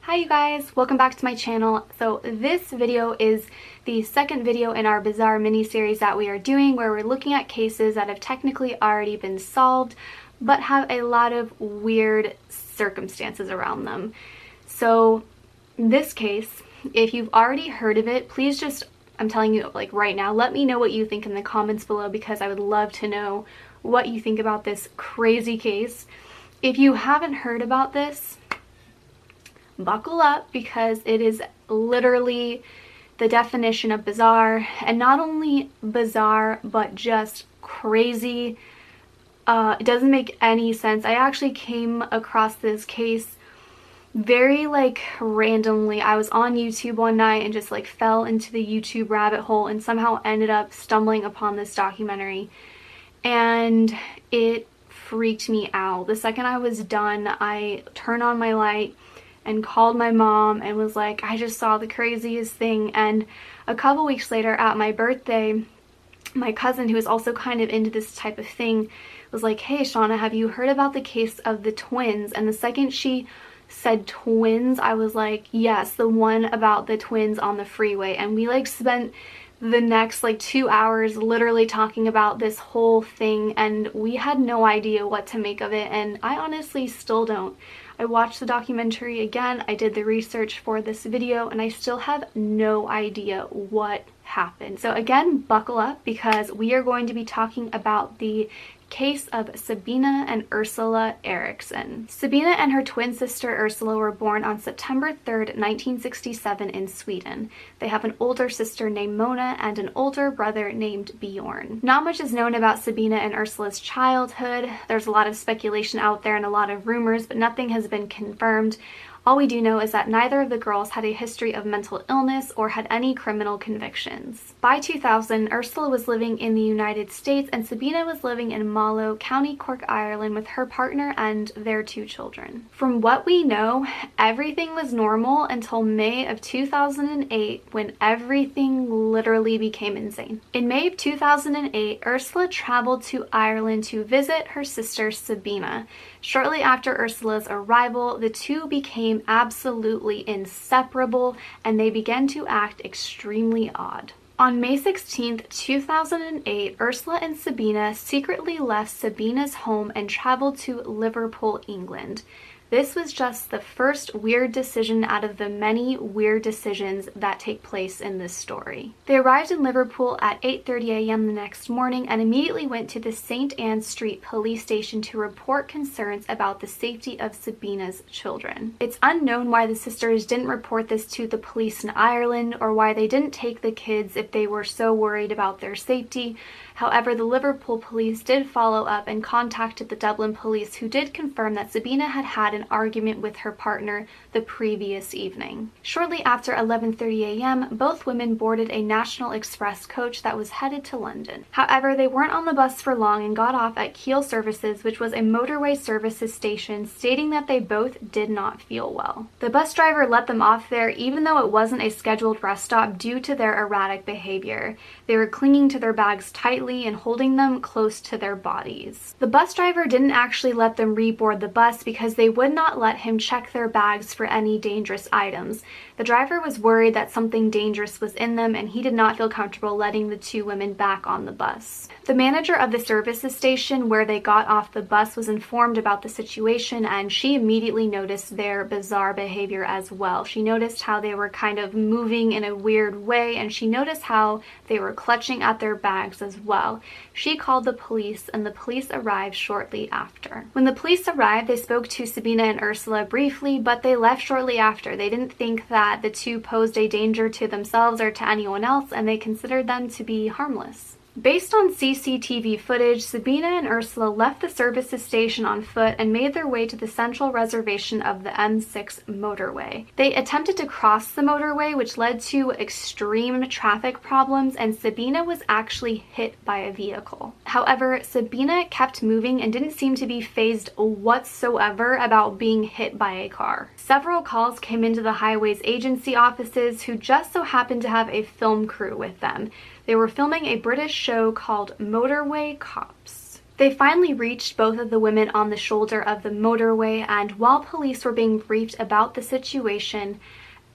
Hi you guys, welcome back to my channel. So this video is the second video in our bizarre mini-series that we are doing, where we're looking at cases that have technically already been solved but have a lot of weird circumstances around them. So this case, if you've already heard of it, please just, I'm telling you like right now, let me know what you think in the comments below, because I would love to know what you think about this crazy case. If you haven't heard about this, buckle up, because it is literally the definition of bizarre, and not only bizarre but just crazy. It doesn't make any sense. I actually came across this case very randomly. I was on YouTube one night and just fell into the YouTube rabbit hole and somehow ended up stumbling upon this documentary, and it freaked me out. The second I was done, I turned on my light and called my mom and was like, I just saw the craziest thing. And a couple weeks later at my birthday, my cousin, who is also kind of into this type of thing, was like, hey Shauna, have you heard about the case of the twins? And the second she said twins, I was like, yes, the one about the twins on the freeway. And we spent the next 2 hours literally talking about this whole thing, and we had no idea what to make of it, and I honestly still don't. I watched the documentary again, I did the research for this video, and I still have no idea what happened. So again, buckle up, because we are going to be talking about the case of Sabina and Ursula Eriksson. Sabina and her twin sister Ursula were born on September 3rd, 1967 in Sweden. They have an older sister named Mona and an older brother named Bjorn. Not much is known about Sabina and Ursula's childhood. There's a lot of speculation out there and a lot of rumors, but nothing has been confirmed. All we do know is that neither of the girls had a history of mental illness or had any criminal convictions. By 2000, Ursula was living in the United States and Sabina was living in Mallow, County Cork, Ireland with her partner and their 2 children. From what we know, everything was normal until May of 2008, when everything literally became insane. In May of 2008, Ursula traveled to Ireland to visit her sister Sabina. Shortly after Ursula's arrival, the two became absolutely inseparable and they began to act extremely odd. On May 16, 2008, Ursula and Sabina secretly left Sabina's home and traveled to Liverpool, England. This was just the first weird decision out of the many weird decisions that take place in this story. They arrived in Liverpool at 8:30 a.m. the next morning and immediately went to the St. Anne's Street police station to report concerns about the safety of Sabina's children. It's unknown why the sisters didn't report this to the police in Ireland, or why they didn't take the kids if they were so worried about their safety. However, the Liverpool police did follow up and contacted the Dublin police, who did confirm that Sabina had had an argument with her partner the previous evening. Shortly after 11:30 a.m., both women boarded a National Express coach that was headed to London. However, they weren't on the bus for long and got off at Kiel Services, which was a motorway services station, stating that they both did not feel well. The bus driver let them off there even though it wasn't a scheduled rest stop due to their erratic behavior. They were clinging to their bags tightly and holding them close to their bodies. The bus driver didn't actually let them reboard the bus because they would not let him check their bags for any dangerous items. The driver was worried that something dangerous was in them, and he did not feel comfortable letting the 2 women back on the bus. The manager of the services station where they got off the bus was informed about the situation, and she immediately noticed their bizarre behavior as well. She noticed how they were kind of moving in a weird way, and she noticed how they were clutching at their bags as well. She called the police, and the police arrived shortly after. When the police arrived, they spoke to Sabina and Ursula briefly, but they left shortly after. They didn't think that the 2 posed a danger to themselves or to anyone else, and they considered them to be harmless. Based on CCTV footage, Sabina and Ursula left the services station on foot and made their way to the central reservation of the M6 motorway. They attempted to cross the motorway, which led to extreme traffic problems, and Sabina was actually hit by a vehicle. However, Sabina kept moving and didn't seem to be fazed whatsoever about being hit by a car. Several calls came into the highways agency offices, who just so happened to have a film crew with them. They were filming a British show called Motorway Cops. They finally reached both of the women on the shoulder of the motorway, and while police were being briefed about the situation,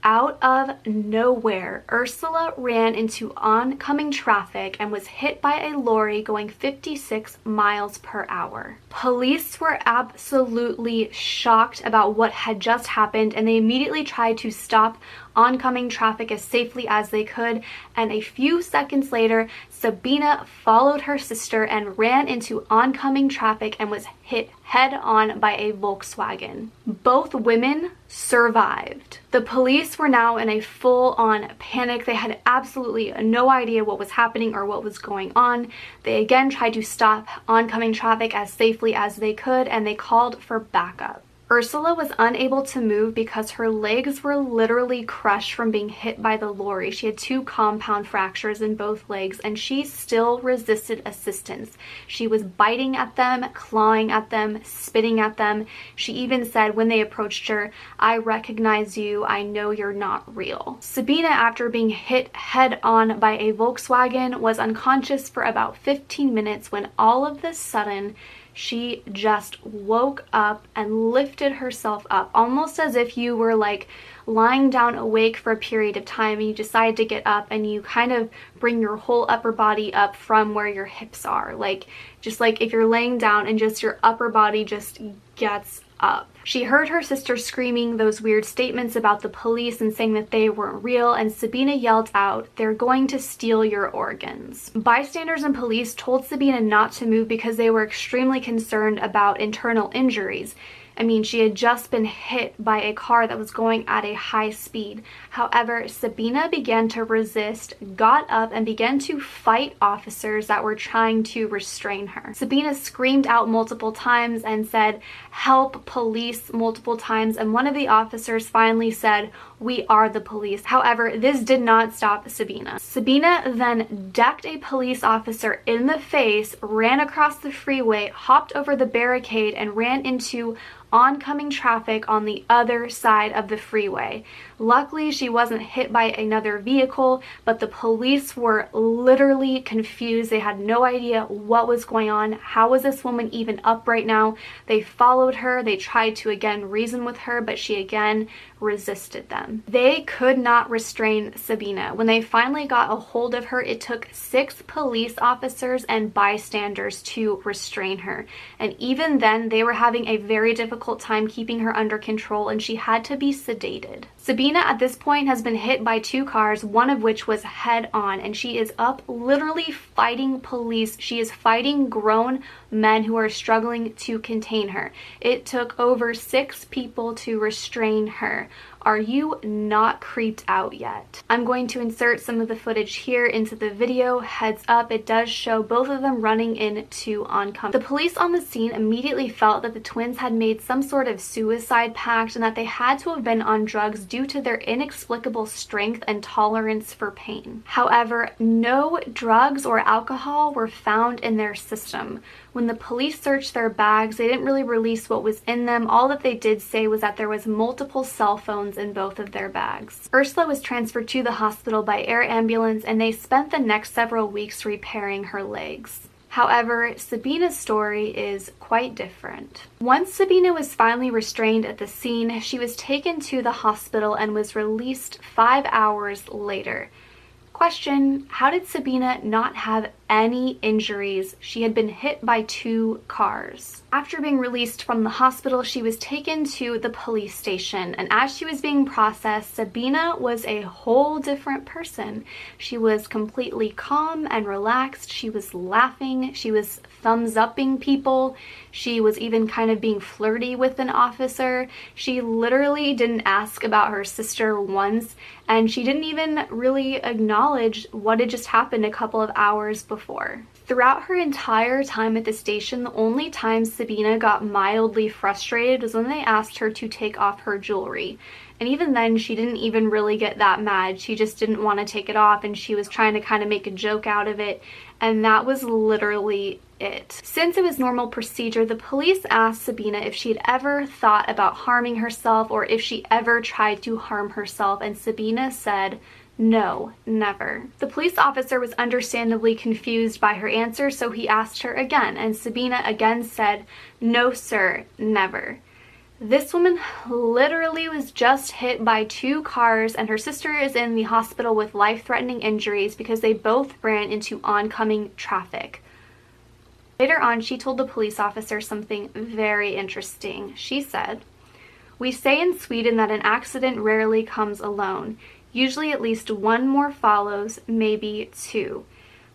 out of nowhere, Ursula ran into oncoming traffic and was hit by a lorry going 56 miles per hour. Police were absolutely shocked about what had just happened, and they immediately tried to stop oncoming traffic as safely as they could, and a few seconds later, Sabina followed her sister and ran into oncoming traffic and was hit head-on by a Volkswagen. Both women survived. The police were now in a full-on panic. They had absolutely no idea what was happening or what was going on. They again tried to stop oncoming traffic as safely as they could, and they called for backup. Ursula was unable to move because her legs were literally crushed from being hit by the lorry. She had 2 compound fractures in both legs, and she still resisted assistance. She was biting at them, clawing at them, spitting at them. She even said when they approached her, "I recognize you, I know you're not real." Sabina, after being hit head on by a Volkswagen, was unconscious for about 15 minutes when all of a sudden, she just woke up and lifted herself up, almost as if you were like lying down awake for a period of time and you decide to get up and you kind of bring your whole upper body up from where your hips are. Just like if you're laying down and just your upper body just gets up. She heard her sister screaming those weird statements about the police and saying that they weren't real, and Sabina yelled out, "They're going to steal your organs." Bystanders and police told Sabina not to move because they were extremely concerned about internal injuries. I mean, she had just been hit by a car that was going at a high speed. However, Sabina began to resist, got up, and began to fight officers that were trying to restrain her. Sabina screamed out multiple times and said, "Help, police," multiple times, and one of the officers finally said, "We are the police." However, this did not stop Sabina. Sabina then decked a police officer in the face, ran across the freeway, hopped over the barricade, and ran into oncoming traffic on the other side of the freeway. Luckily, she wasn't hit by another vehicle, but the police were literally confused. They had no idea what was going on. How was this woman even up right now? They followed her. They tried to again reason with her, but she again resisted them. They could not restrain Sabina. When they finally got a hold of her, it took 6 police officers and bystanders to restrain her. And even then, they were having a very difficult time keeping her under control, and she had to be sedated. Sabina at this point has been hit by 2 cars, one of which was head on, and she is up literally fighting police. She is fighting grown men who are struggling to contain her. It took over 6 people to restrain her. Are you not creeped out yet? I'm going to insert some of the footage here into the video. Heads up, it does show both of them running into oncoming. The police on the scene immediately felt that the twins had made some sort of suicide pact and that they had to have been on drugs due to their inexplicable strength and tolerance for pain. However, no drugs or alcohol were found in their system. When the police searched their bags, they didn't really release what was in them. All that they did say was that there was multiple cell phones in both of their bags. Ursula was transferred to the hospital by air ambulance, and they spent the next several weeks repairing her legs. However, Sabina's story is quite different. Once Sabina was finally restrained at the scene, she was taken to the hospital and was released 5 hours later. Question: how did Sabina not have any injuries? She had been hit by 2 cars. After being released from the hospital, she was taken to the police station, and as she was being processed, Sabina was a whole different person. She was completely calm and relaxed. She was laughing. She was thumbs-upping people. She was even kind of being flirty with an officer. She literally didn't ask about her sister once, and she didn't even really acknowledge what had just happened a couple of hours before. Throughout her entire time at the station, the only time Sabina got mildly frustrated was when they asked her to take off her jewelry. And even then, she didn't even really get that mad. She just didn't want to take it off, and she was trying to kind of make a joke out of it. And that was literally it. Since it was normal procedure, the police asked Sabina if she'd ever thought about harming herself or if she ever tried to harm herself, and Sabina said No, never. The police officer was understandably confused by her answer, so he asked her again, and Sabina again said, no sir, never. This woman literally was just hit by 2 cars, and her sister is in the hospital with life-threatening injuries because they both ran into oncoming traffic. Later on, she told the police officer something very interesting. She said, "We say in Sweden that an accident rarely comes alone. Usually at least one more follows, maybe 2.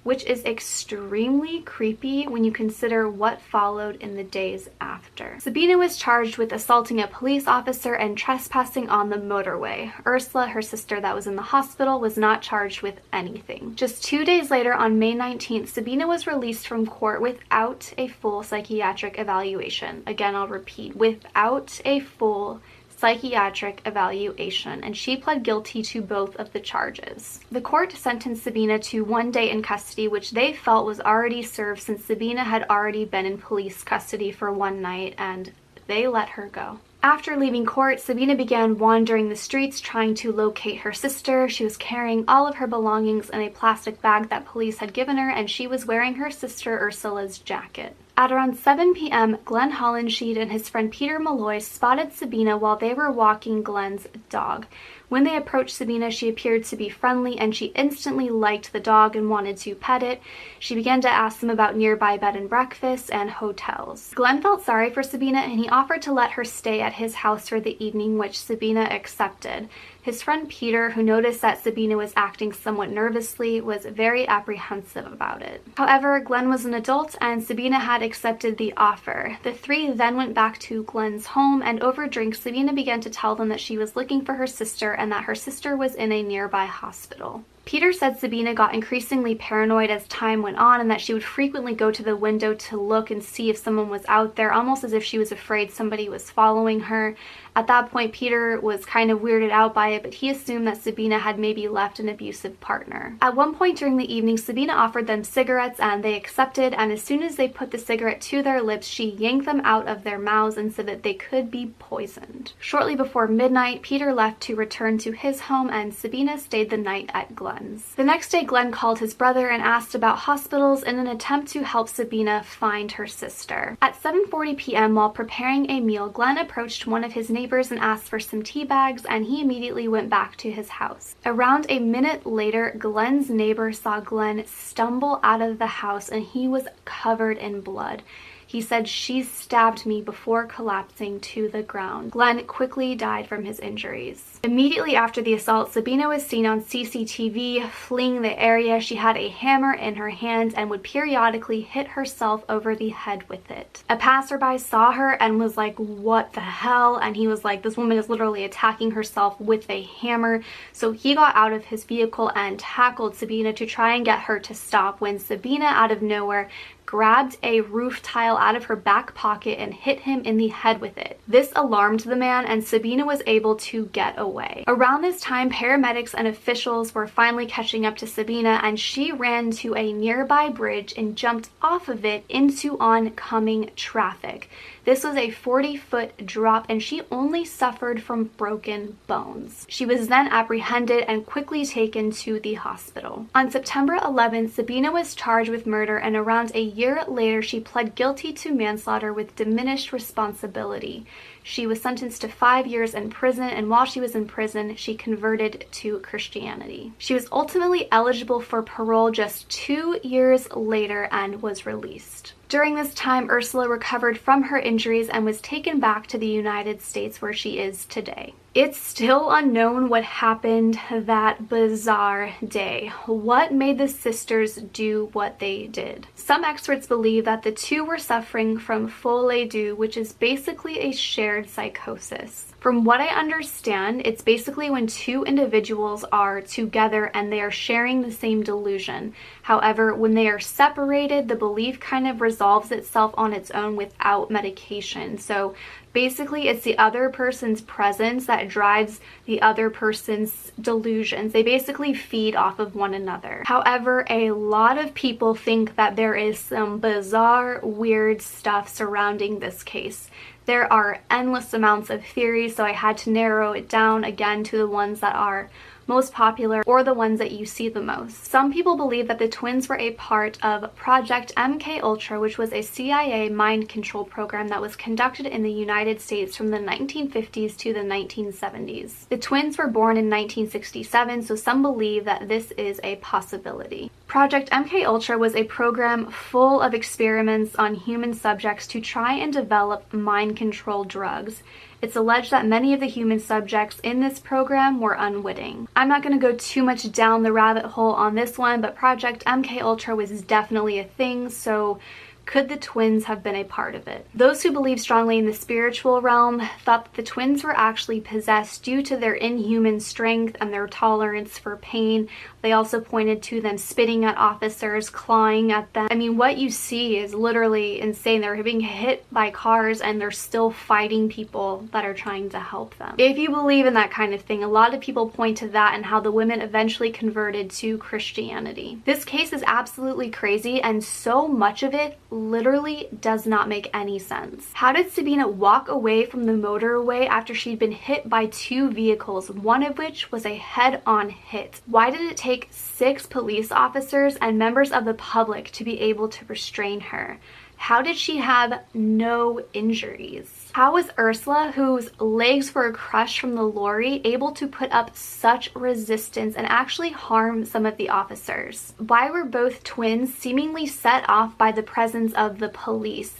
Which is extremely creepy when you consider what followed in the days after." Sabina was charged with assaulting a police officer and trespassing on the motorway. Ursula, her sister that was in the hospital, was not charged with anything. Just 2 days later, on May 19th, Sabina was released from court without a full psychiatric evaluation. Again, I'll repeat, without a full psychiatric evaluation, and she pled guilty to both of the charges. The court sentenced Sabina to 1 day in custody, which they felt was already served since Sabina had already been in police custody for 1 night, and they let her go. After leaving court, Sabina began wandering the streets trying to locate her sister. She was carrying all of her belongings in a plastic bag that police had given her, and she was wearing her sister Ursula's jacket. At around 7 p.m., Glenn Hollensheed and his friend Peter Malloy spotted Sabina while they were walking Glenn's dog. When they approached Sabina, she appeared to be friendly, and she instantly liked the dog and wanted to pet it. She began to ask them about nearby bed and breakfasts and hotels. Glenn felt sorry for Sabina, and he offered to let her stay at his house for the evening, which Sabina accepted. His friend Peter, who noticed that Sabina was acting somewhat nervously, was very apprehensive about it. However, Glenn was an adult, and Sabina had accepted the offer. The 3 then went back to Glenn's home, and over drinks, Sabina began to tell them that she was looking for her sister and that her sister was in a nearby hospital. Peter said Sabina got increasingly paranoid as time went on, and that she would frequently go to the window to look and see if someone was out there, almost as if she was afraid somebody was following her. At that point, Peter was kind of weirded out by it, but he assumed that Sabina had maybe left an abusive partner. At one point during the evening, Sabina offered them cigarettes, and they accepted, and as soon as they put the cigarette to their lips, she yanked them out of their mouths and said that they could be poisoned. Shortly before midnight, Peter left to return to his home, and Sabina stayed the night at Glenn's. The next day, Glenn called his brother and asked about hospitals in an attempt to help Sabina find her sister. At 7:40 p.m., while preparing a meal, Glenn approached one of his neighbors and asked for some tea bags, and he immediately went back to his house. Around a minute later, Glenn's neighbor saw Glenn stumble out of the house, and he was covered in blood. He said, "She stabbed me," before collapsing to the ground. Glenn quickly died from his injuries. Immediately after the assault, Sabina was seen on CCTV fleeing the area. She had a hammer in her hand and would periodically hit herself over the head with it. A passerby saw her and was like, "What the hell?" And he was like, "This woman is literally attacking herself with a hammer." So he got out of his vehicle and tackled Sabina to try and get her to stop, when Sabina, out of nowhere, grabbed a roof tile out of her back pocket and hit him in the head with it. This alarmed the man, and Sabina was able to get away. Around this time, paramedics and officials were finally catching up to Sabina, and she ran to a nearby bridge and jumped off of it into oncoming traffic. This was a 40-foot drop, and she only suffered from broken bones. She was then apprehended and quickly taken to the hospital. On September 11th, Sabina was charged with murder, and around a year later, she pled guilty to manslaughter with diminished responsibility. She was sentenced to 5 years in prison, and while she was in prison, she converted to Christianity. She was ultimately eligible for parole just 2 years later and was released. During this time, Ursula recovered from her injuries and was taken back to the United States, where she is today. It's still unknown what happened that bizarre day. What made the sisters do what they did? Some experts believe that the 2 were suffering from folie douce, which is basically a shared psychosis. From what I understand, it's basically when 2 individuals are together and they are sharing the same delusion. However, when they are separated, the belief kind of resolves itself on its own without medication. So basically, it's the other person's presence that drives the other person's delusions. They basically feed off of one another. However, a lot of people think that there is some bizarre, weird stuff surrounding this case. There are endless amounts of theories, so I had to narrow it down again to the ones that are most popular or the ones that you see the most. Some people believe that the twins were a part of Project MK Ultra, which was a CIA mind control program that was conducted in the United States from the 1950s to the 1970s. The twins were born in 1967, so some believe that this is a possibility. Project MK Ultra was a program full of experiments on human subjects to try and develop mind control drugs. It's alleged that many of the human subjects in this program were unwitting. I'm not going to go too much down the rabbit hole on this one, but Project MK Ultra was definitely a thing, so could the twins have been a part of it? Those who believe strongly in the spiritual realm thought that the twins were actually possessed due to their inhuman strength and their tolerance for pain. They also pointed to them spitting at officers, clawing at them. I mean, what you see is literally insane. They're being hit by cars and they're still fighting people that are trying to help them. If you believe in that kind of thing, a lot of people point to that and how the women eventually converted to Christianity. This case is absolutely crazy, and so much of it literally does not make any sense. How did Sabina walk away from the motorway after she'd been hit by 2 vehicles, one of which was a head-on hit? Why did it take 6 police officers and members of the public to be able to restrain her? How did she have no injuries? How was Ursula, whose legs were crushed from the lorry, able to put up such resistance and actually harm some of the officers? Why were both twins seemingly set off by the presence of the police?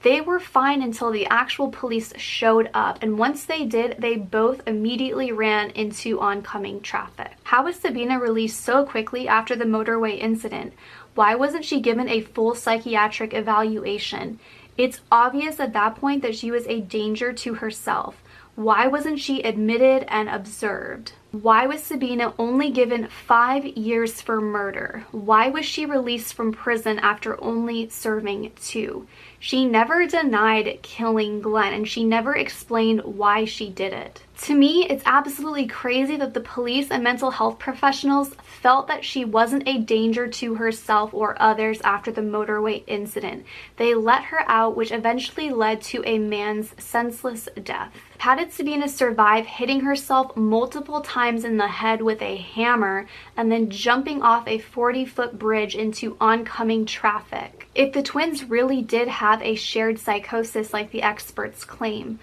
They were fine until the actual police showed up, and once they did, they both immediately ran into oncoming traffic. How was Sabina released so quickly after the motorway incident? Why wasn't she given a full psychiatric evaluation? It's obvious at that point that she was a danger to herself. Why wasn't she admitted and observed? Why was Sabina only given 5 years for murder? Why was she released from prison after only serving 2? She never denied killing Glenn, and she never explained why she did it. To me, it's absolutely crazy that the police and mental health professionals felt that she wasn't a danger to herself or others after the motorway incident. They let her out, which eventually led to a man's senseless death. How did Sabina survive hitting herself multiple times in the head with a hammer and then jumping off a 40-foot bridge into oncoming traffic? If the twins really did have a shared psychosis like the experts claim,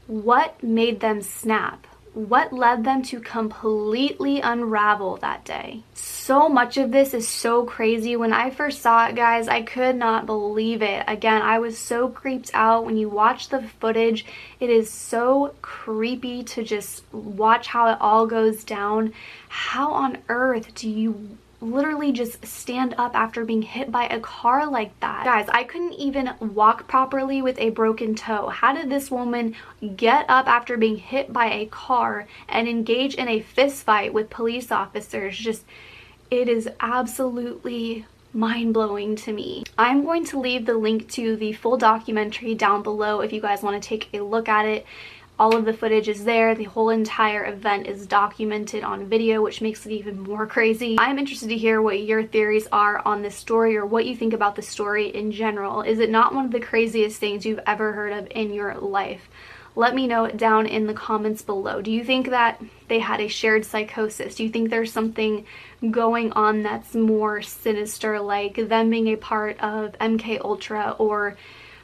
what made them snap? What led them to completely unravel that day? So much of this is so crazy. When I first saw it, guys, I could not believe it. Again, I was so creeped out. When you watch the footage, it is so creepy to just watch how it all goes down. How on earth do you literally just stand up after being hit by a car like that? Guys, I couldn't even walk properly with a broken toe. How did this woman get up after being hit by a car and engage in a fist fight with police officers? Just, it is absolutely mind-blowing to me. I'm going to leave the link to the full documentary down below if you guys want to take a look at it. All of the footage is there. The whole entire event is documented on video, which makes it even more crazy. I'm interested to hear what your theories are on this story, or what you think about the story in general. Is it not one of the craziest things you've ever heard of in your life? Let me know down in the comments below. Do you think that they had a shared psychosis? Do you think there's something going on that's more sinister, like them being a part of MK Ultra, or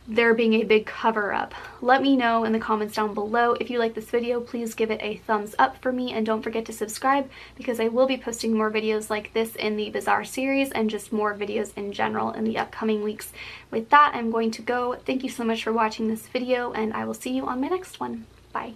there being a big cover-up? Let me know in the comments down below. If you like this video, please give it a thumbs up for me, and don't forget to subscribe, because I will be posting more videos like this in the Bizarre series and just more videos in general in the upcoming weeks. With that, I'm going to go. Thank you so much for watching this video, and I will see you on my next one. Bye.